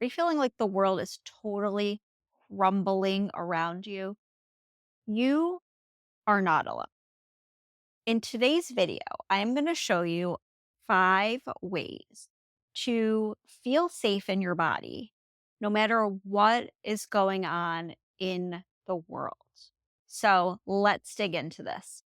Are you feeling like the world is totally crumbling around you? You are not alone. In today's video, I am going to show you 5 ways to feel safe in your body, no matter what is going on in the world. So let's dig into this.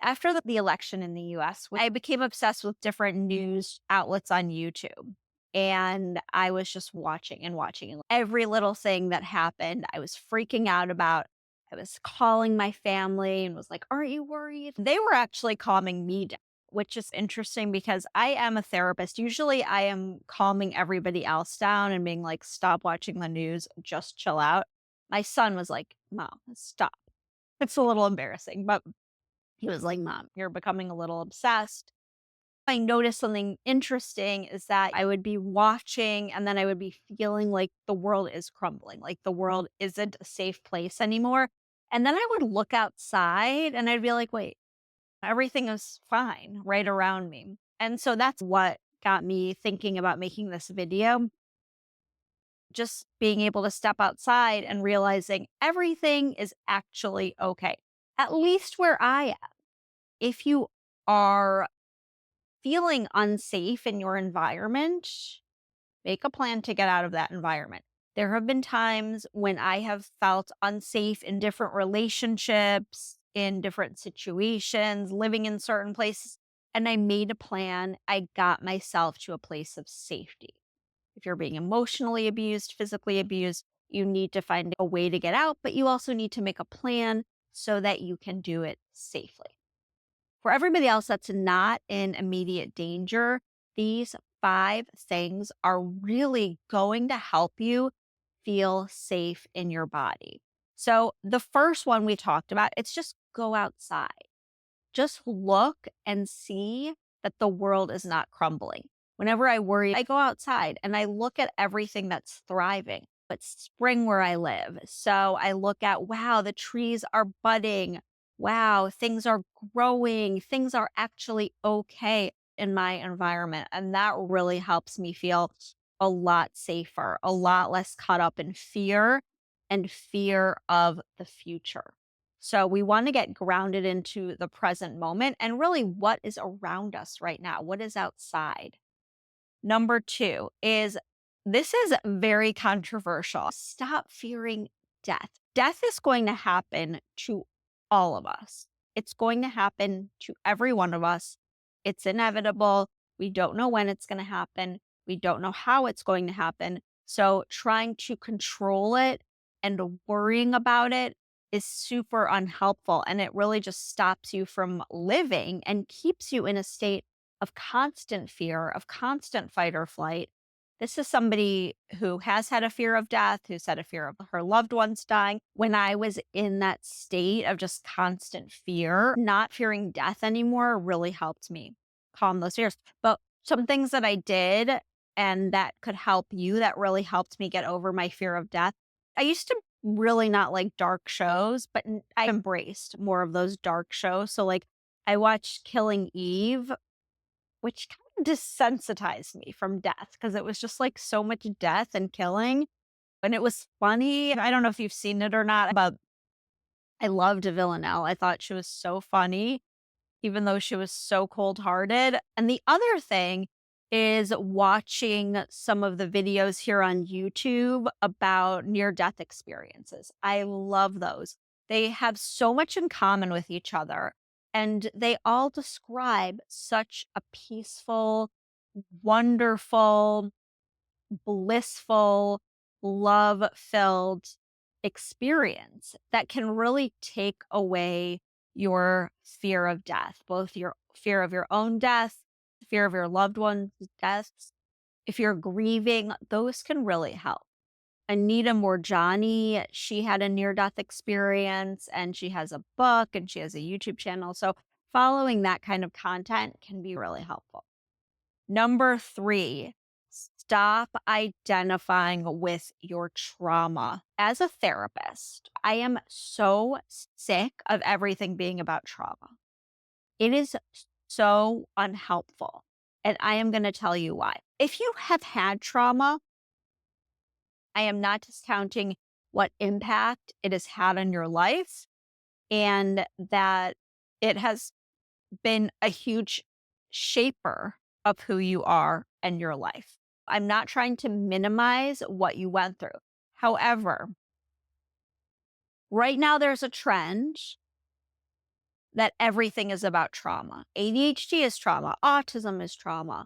After the election in the US, I became obsessed with different news outlets on YouTube. And I was just watching and watching. And every little thing that happened, I was freaking out about. I was calling my family and was like, "Aren't you worried?" They were actually calming me down, which is interesting because I am a therapist. Usually I am calming everybody else down and being like, "Stop watching the news, just chill out." My son was like, "Mom, stop." It's a little embarrassing, but he was like, "Mom, you're becoming a little obsessed." I noticed something interesting is that I would be watching and then I would be feeling like the world is crumbling, like the world isn't a safe place anymore. And then I would look outside and I'd be like, wait, everything is fine right around me. And so that's what got me thinking about making this video. Just being able to step outside and realizing everything is actually okay, at least where I am. If you are feeling unsafe in your environment, make a plan to get out of that environment. There have been times when I have felt unsafe in different relationships, in different situations, living in certain places, and I made a plan. I got myself to a place of safety. If you're being emotionally abused, physically abused, you need to find a way to get out, but you also need to make a plan so that you can do it safely. For everybody else that's not in immediate danger, these 5 things are really going to help you feel safe in your body. So, the first one we talked about, it's just go outside. Just look and see that the world is not crumbling. Whenever I worry, I go outside and I look at everything that's thriving. It's spring where I live. So I look at, wow, the trees are budding. Wow, things are growing. Things are actually okay in my environment. And that really helps me feel a lot safer, a lot less caught up in fear and fear of the future. So we want to get grounded into the present moment and really what is around us right now, what is outside. Number 2 is this is very controversial. Stop fearing death. Death is going to happen to all of us. It's going to happen to every one of us. It's inevitable. We don't know when it's going to happen. We don't know how it's going to happen. So trying to control it and worrying about it is super unhelpful. And it really just stops you from living and keeps you in a state of constant fear, of constant fight or flight. This is somebody who has had a fear of death, who's had a fear of her loved ones dying. When I was in that state of just constant fear, not fearing death anymore really helped me calm those fears. But some things that I did and that could help you that really helped me get over my fear of death. I used to really not like dark shows, but I embraced more of those dark shows. So, like, I watched Killing Eve, which kind of desensitized me from death because it was just like so much death and killing. And it was funny. I don't know if you've seen it or not, but I loved Villanelle. I thought she was so funny, even though she was so cold hearted. And the other thing is watching some of the videos here on YouTube about near death experiences. I love those. They have so much in common with each other, and they all describe such a peaceful, wonderful, blissful, love filled experience that can really take away your fear of death, both your fear of your own death, fear of your loved one's deaths. If you're grieving, those can really help. Anita Morjani, she had a near death experience and she has a book and she has a YouTube channel. So following that kind of content can be really helpful. Number 3, stop identifying with your trauma. As a therapist, I am so sick of everything being about trauma. It is so unhelpful. And I am going to tell you why. If you have had trauma, I am not discounting what impact it has had on your life and that it has been a huge shaper of who you are and your life. I'm not trying to minimize what you went through. However, right now there's a trend that everything is about trauma. ADHD is trauma, autism is trauma.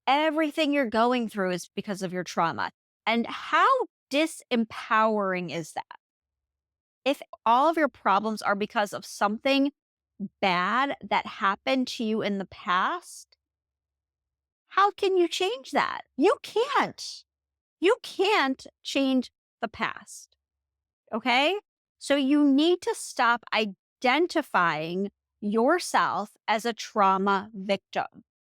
Everything you're going through is because of your trauma. And how disempowering is that? If all of your problems are because of something bad that happened to you in the past, how can you change that? You can't. You can't change the past. Okay? So you need to stop identifying yourself as a trauma victim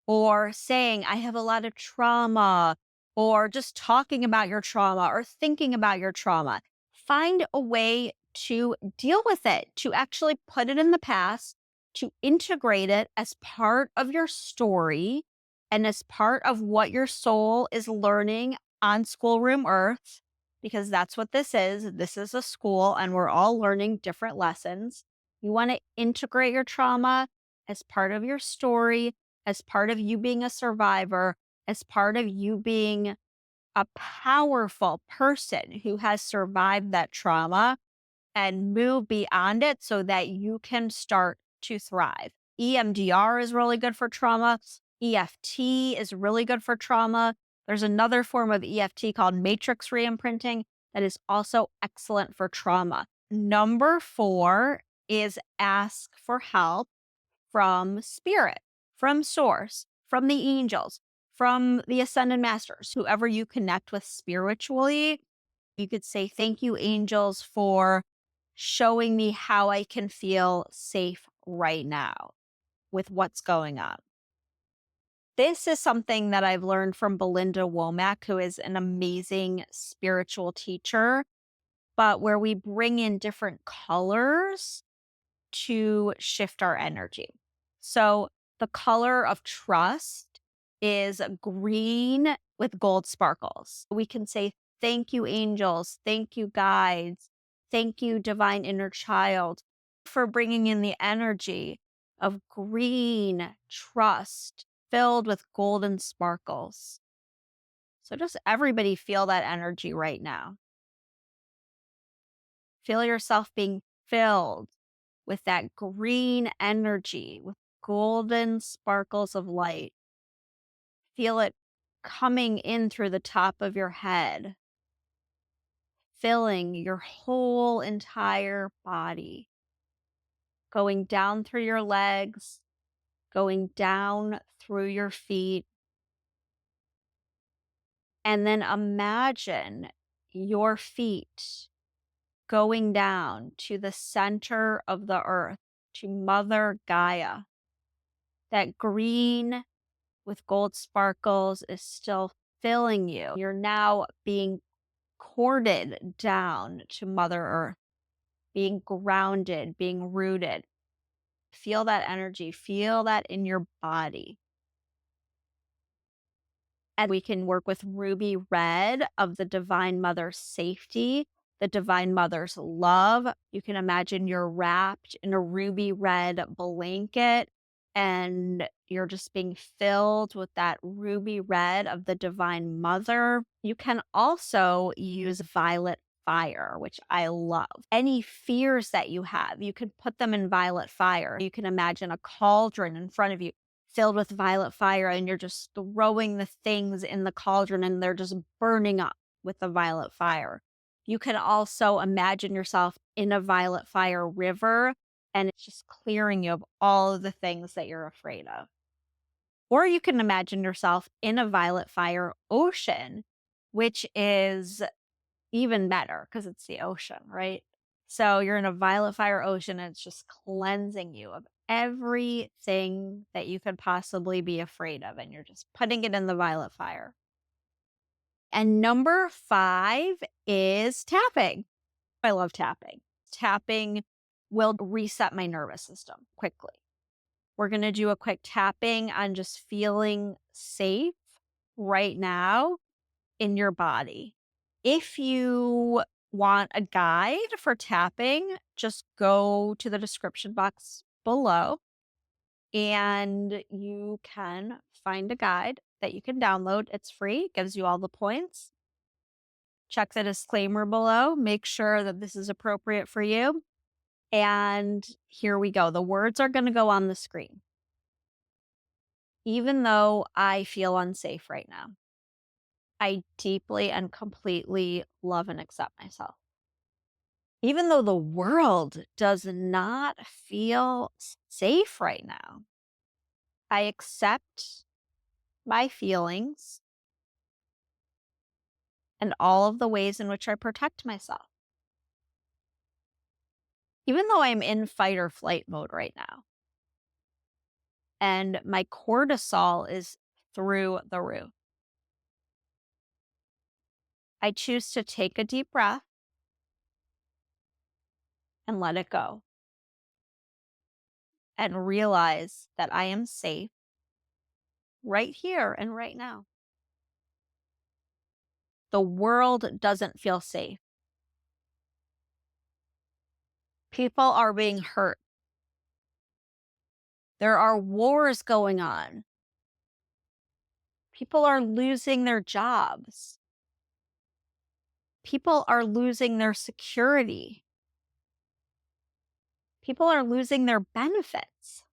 or saying, I have a lot of trauma, or just talking about your trauma or thinking about your trauma. Find a way to deal with it, to actually put it in the past, to integrate it as part of your story and as part of what your soul is learning on schoolroom earth, because that's what this is. This is a school and we're all learning different lessons. You want to integrate your trauma as part of your story, as part of you being a survivor, as part of you being a powerful person who has survived that trauma and move beyond it so that you can start to thrive. EMDR is really good for trauma. EFT is really good for trauma. There's another form of EFT called matrix reimprinting that is also excellent for trauma. Number 4 is ask for help from spirit, from source, from the angels, from the ascended masters, whoever you connect with spiritually. You could say, thank you, angels, for showing me how I can feel safe right now with what's going on. This is something that I've learned from Belinda Womack, who is an amazing spiritual teacher, but where we bring in different colors to shift our energy. So the color of trust is green with gold sparkles. We can say, thank you, angels. Thank you, guides. Thank you, divine inner child, for bringing in the energy of green trust filled with golden sparkles. So just everybody feel that energy right now. Feel yourself being filled with that green energy, with golden sparkles of light. Feel it coming in through the top of your head, filling your whole entire body, going down through your legs, going down through your feet. And then imagine your feet going down to the center of the earth, to Mother Gaia. That green with gold sparkles is still filling you. You're now being corded down to Mother Earth, being grounded, being rooted. Feel that energy, feel that in your body. And we can work with ruby red of the Divine Mother's safety, the Divine Mother's love. You can imagine you're wrapped in a ruby red blanket and you're just being filled with that ruby red of the Divine Mother. You can also use violet fire, which I love. Any fears that you have, you can put them in violet fire. You can imagine a cauldron in front of you filled with violet fire, and you're just throwing the things in the cauldron and they're just burning up with the violet fire. You can also imagine yourself in a violet fire river and it's just clearing you of all of the things that you're afraid of. Or you can imagine yourself in a violet fire ocean, which is even better because it's the ocean, right? So you're in a violet fire ocean and it's just cleansing you of everything that you could possibly be afraid of. And you're just putting it in the violet fire. And number 5 is tapping. I love tapping. Tapping will reset my nervous system quickly. We're going to do a quick tapping on just feeling safe right now in your body. If you want a guide for tapping, just go to the description box below and you can find a guide that you can download. It's free, gives you all the points. Check the disclaimer below. Make sure that this is appropriate for you. And here we go. The words are going to go on the screen. Even though I feel unsafe right now, I deeply and completely love and accept myself. Even though the world does not feel safe right now, I accept my feelings and all of the ways in which I protect myself. Even though I'm in fight or flight mode right now, and my cortisol is through the roof, I choose to take a deep breath and let it go and realize that I am safe right here and right now. The world doesn't feel safe. People are being hurt. There are wars going on. People are losing their jobs. People are losing their security. People are losing their benefits.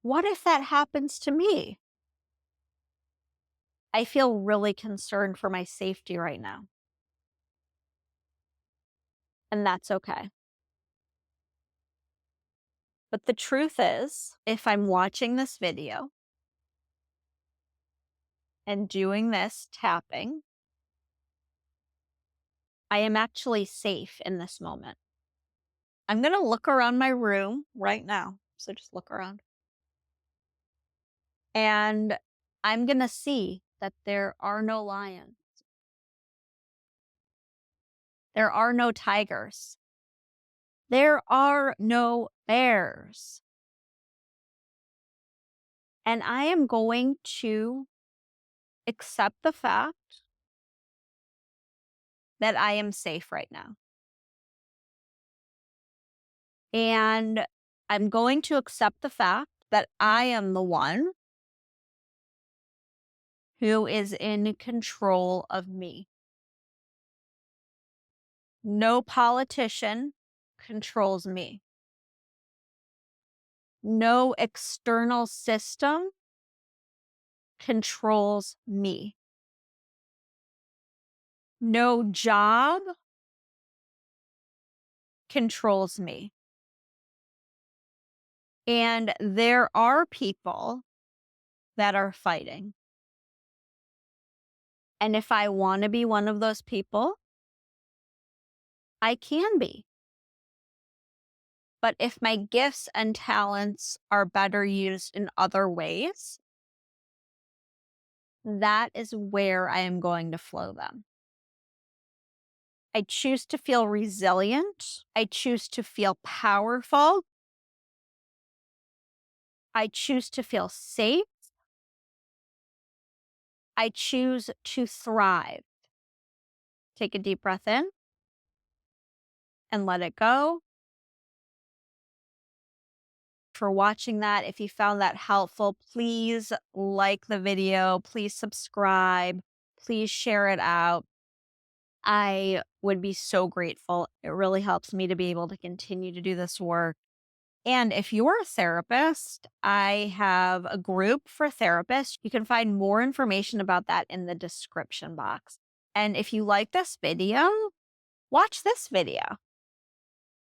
What if that happens to me? I feel really concerned for my safety right now. And that's okay. But the truth is, if I'm watching this video and doing this tapping, I am actually safe in this moment. I'm going to look around my room right now. So just look around. And I'm going to see that there are no lions. There are no tigers. There are no bears. And I am going to accept the fact that I am safe right now. And I'm going to accept the fact that I am the one who is in control of me. No politician controls me. No external system controls me. No job controls me. And there are people that are fighting. And if I want to be one of those people, I can be. But if my gifts and talents are better used in other ways, that is where I am going to flow them. I choose to feel resilient. I choose to feel powerful. I choose to feel safe. I choose to thrive. Take a deep breath in and let it go. For watching that. If you found that helpful, please like the video, please subscribe, please share it out. I would be so grateful. It really helps me to be able to continue to do this work. And if you're a therapist, I have a group for therapists. You can find more information about that in the description box. And if you like this video, watch this video.